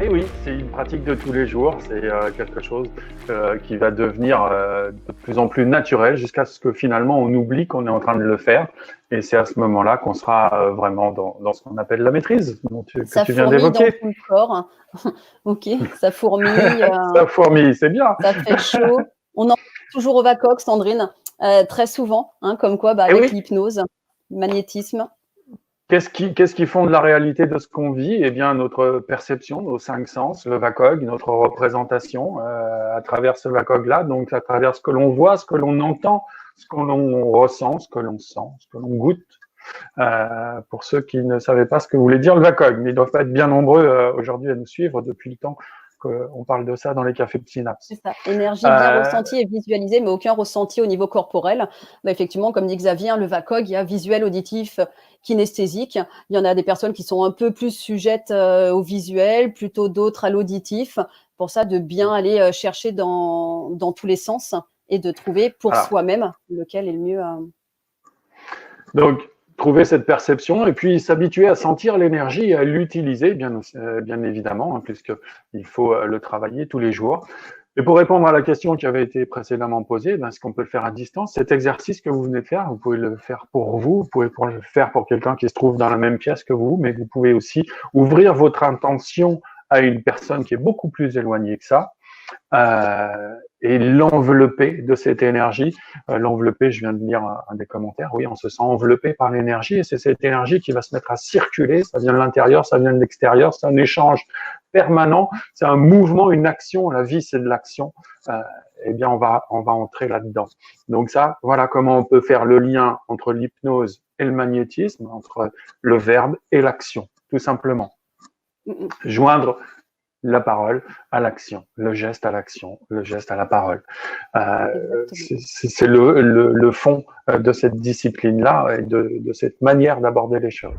Et oui, c'est une pratique de tous les jours, c'est quelque chose qui va devenir de plus en plus naturel jusqu'à ce que finalement on oublie qu'on est en train de le faire. Et c'est à ce moment-là qu'on sera vraiment dans ce qu'on appelle la maîtrise que Ça tu viens fourmille dans d'évoquer. tout le corps. Ok, ça fourmille, Ça fourmille, c'est bien. ça fait chaud. On en parle toujours au VACOG, Sandrine, très souvent, hein, comme quoi, Et avec oui, l'hypnose, le magnétisme. qu'est-ce qui font de la réalité de ce qu'on vit? Eh bien, notre perception, nos cinq sens, le VACOG, notre représentation à travers ce VACOG-là, donc à travers ce que l'on voit, ce que l'on entend, ce que l'on ressent, ce que l'on sent, ce que l'on goûte. Pour ceux qui ne savaient pas ce que voulait dire le VACOG, mais ils doivent pas être bien nombreux aujourd'hui à nous suivre depuis le temps qu'on parle de ça dans les cafés de C'est synapse. ça, énergie bien Euh, ressentie et visualisée, mais aucun ressenti au niveau corporel. Bah, effectivement, comme dit Xavier, le VACOG, il y a visuel, auditif, kinesthésique. Il y en a des personnes qui sont un peu plus sujettes au visuel, plutôt d'autres à l'auditif. Pour ça, de bien aller chercher dans tous les sens et de trouver pour voilà. soi-même lequel est le mieux. Donc, trouver cette perception et puis s'habituer à sentir l'énergie et à l'utiliser, bien évidemment, hein, puisqu'il faut le travailler tous les jours. Et pour répondre à la question qui avait été précédemment posée, ben, est-ce qu'on peut le faire à distance? Cet exercice que vous venez de faire, vous pouvez le faire pour vous, vous pouvez le faire pour quelqu'un qui se trouve dans la même pièce que vous, mais vous pouvez aussi ouvrir votre intention à une personne qui est beaucoup plus éloignée que ça, et l'envelopper de cette énergie. L'envelopper, je viens de lire un des commentaires, oui, on se sent enveloppé par l'énergie et c'est cette énergie qui va se mettre à circuler, ça vient de l'intérieur, ça vient de l'extérieur, c'est un échange permanent, c'est un mouvement, une action, la vie c'est de l'action, eh bien on va entrer là-dedans. Donc ça, voilà comment on peut faire le lien entre l'hypnose et le magnétisme, entre le verbe et l'action, tout simplement. Joindre la parole à l'action, le geste à l'action, le geste à la parole. C'est le fond de cette discipline-là et de cette manière d'aborder les choses.